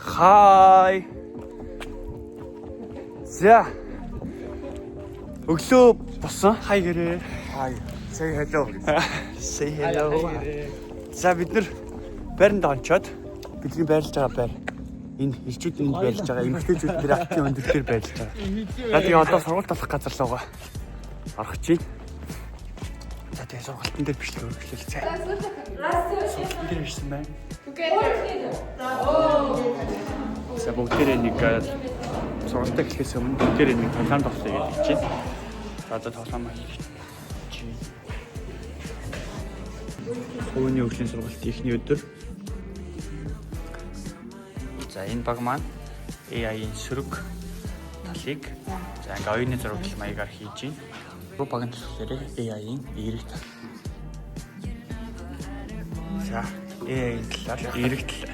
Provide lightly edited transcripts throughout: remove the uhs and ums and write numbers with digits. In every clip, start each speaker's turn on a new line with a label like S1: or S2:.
S1: Hi. За. Өглөө босон. Хай гэрээ.
S2: Hi. Say hello.
S1: Say hello. За бид нар байранд онцоод бидний байрлаж байгаа байр. Энэ ирчүүд энд байрлаж байгаа. Эмэгтэйчүүд нэр актив өндөр дээр байрлаж байгаа. Тэгээд одоо сургууль болох газар руугаа орох чинь. За тэгээд сургалтын дээр бичлэг өгүүлээ. Сургалтын дээр бичсэн байна. За бүгдээрээ нэг сургалтаа эхлэхээс өмнө бүгдээрээ нэг тоглоом тоглоё гэж чинь. За одоо тоглоом хийх. Өөний өвлийн сургалт ихний өдөр. За энэ баг маань AI-ийн сөрөг талыг за ингээ оюуны зурагт маягаар хийж байна. Руу багын болохоор AI-ийн эерэг тал. За AI-ийн талаар эерэг тал.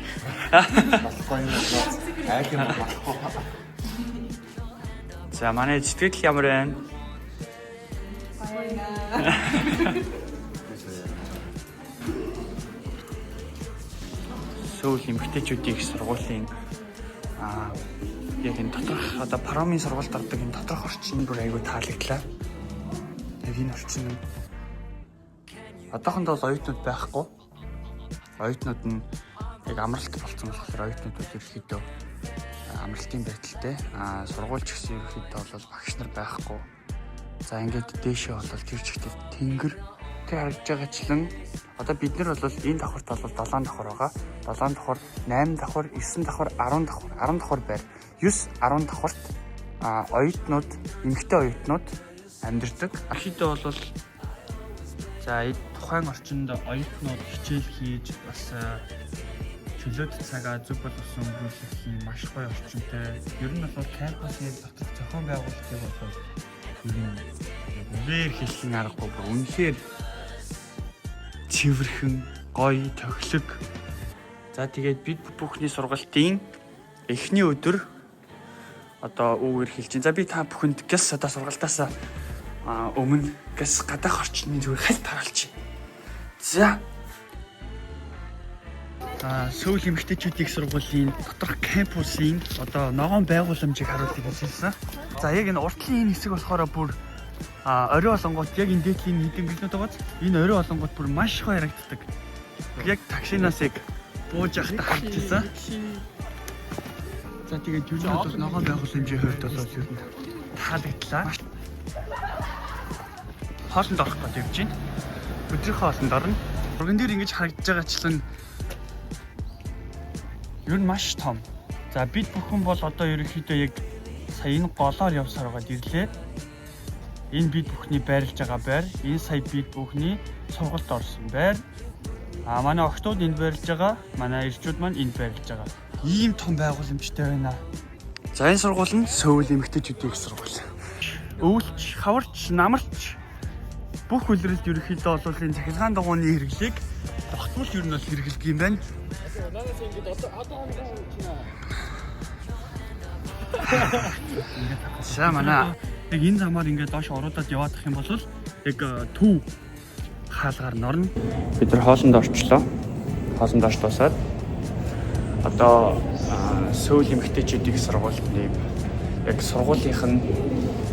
S2: Болохгүй юм байна. Айх юм болохгүй.
S1: За манай сэтгэл ямар байна? Сөүл эмэгтэйчүүдийн сургуулийн яг энэ доторх одоо паромын сургалт ордог энэ доторх орчин бүр айгүй таалагдлаа. Яг энэ орчин нь одоохондоо бол оюутнууд байхгүй. Оюутнууд нь яг амралт болсон болохоор оюутнууд ерөөхдөө амралтын байдалтай. Сургуульч гэсэн ерөөхдөө бол багш нар байхгүй. За ингээд дээшээ болол тэр чигтээ тэнгэр тэг харж байгаачлан одоо бид нар бол энэ давхарт бол 7 давхар байгаа. 7 давхар, 8 давхар, 9 давхар, 10 давхар, 10 давхар байр. 9, 10 давхарт оюутнууд, эмэгтэй оюутнууд амьдардаг. Архидөө бол за тухайн орчинд оюутнууд хичээл хийж бас чөлөөт цагаа зөв боловсон өнгөрүүлэх юм маш гоё орчинтай. Ер нь бол кампусын дотор зохион байгуулалтыг бол үнээр хэлхийн аргагүй бүр үнэхээр цэвэрхэн, гоё, тохилог. За тэгээд бид бүхний сургалтын эхний өдөр одоо үүгээр хэлж байна. За би та бүхэнд гэс одоо сургалтаас өмнө гэс гадаах орчны зүгээр хальт харуулчих. За. Сөүл эмэгтэйчүүдийн сургуулийн доторх кампусын одоо ногоон байгууламжийг харуулъя гэж хэлсэн. За яг энэ уртлын энэ хэсэг болохоор бүр орой олонгууд яг энэ дээдлийн хэдэн гэлнүүд байгааз энэ орой олонгууд бүр маш их харагддаг. Яг таксинаас яг бууж явахдаа харагдчихсан. За тэгээд юу ч бол ногоон байгууламжийн хувьд бол ер нь таалагдлаа. Хоолнд орох гэж явж байна. Өдрийнхөө хоолнд орно. Урган дээр ингэж харагдаж байгаачлан ер нь маш том. За бид бүхэн бол одоо ерөнхийдөө яг сая энэ голоор явсаар байгаад ирлээ. Энэ бид бүхний байрлаж байгаа байр. Энэ сая бид бүхний сургалт орсон байр. Манай охтууд энд байрлаж байгаа. Манай ирчүүд маань энд байрлаж байгаа. Ийм том байгууламжтай байна. За энэ сургууль нь Сөүл эмэгтэйчүүдийн их сургууль. Өвөлч, хаварч, намарч бүх үлрэлт ерөнхийдөө бол энэ цахилгаан дугууны хэрэглийг тогтмол ер нь бол хэрэглэдэг юм байна. За манай яг энэ замаар ингээд доош оруудаад яваад ах юм бол яг төв хаалгаар норно. Бид нар хоолнд орчлоо. Хоолнд орч дуусаад одоо Сөүл эмэгтэйчүүдийн сургуулийн яг сургуулийнх нь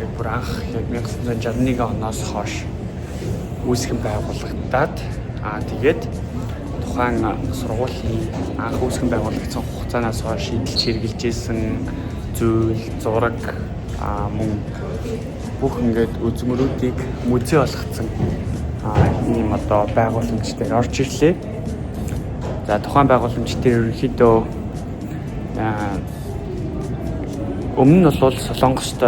S1: яг бүр анх яг 1961 оноос хойш үүсгэн байгуулагдаад тэгээд тухайн сургуулийн анх үүсгэн байгуулагдсан хугацаанаас хойш шийдэлж хэрэгжилжсэн зүйл, зураг мөн бүх ингээд үзмөрүүдийг музей болгоцсон ийм одоо байгууламж дээр орж ирлээ. За тухайн байгууламж дээр ерөнхийдөө өмнө нь бол Солонгост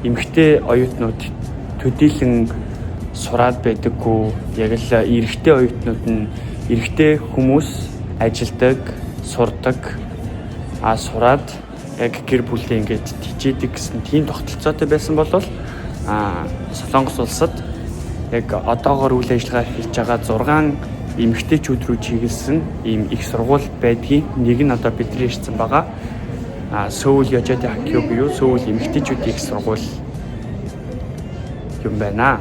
S1: эмэгтэй оюутнууд төдийлөн сураад байдаггүй. Яг л эрэгтэй оюутнууд нь эрэгтэй хүмүүс ажилдаг, сурдаг, сураад яг гэр бүлээ ингээд тижээдэг гэсэн тийм тогтолцоотой байсан бол Солонгос улсад яг одоогоор үйл ажиллагаа хийж байгаа 6 эмэгтэйчүүд рүү чиглэсэн ийм их сургууль байдгийг нэг нь одоо бидний ирсэн байгаа. Сөүл Яжати Хакио буюу Сөүл эмэгтэйчүүдийн их сургууль юм байна.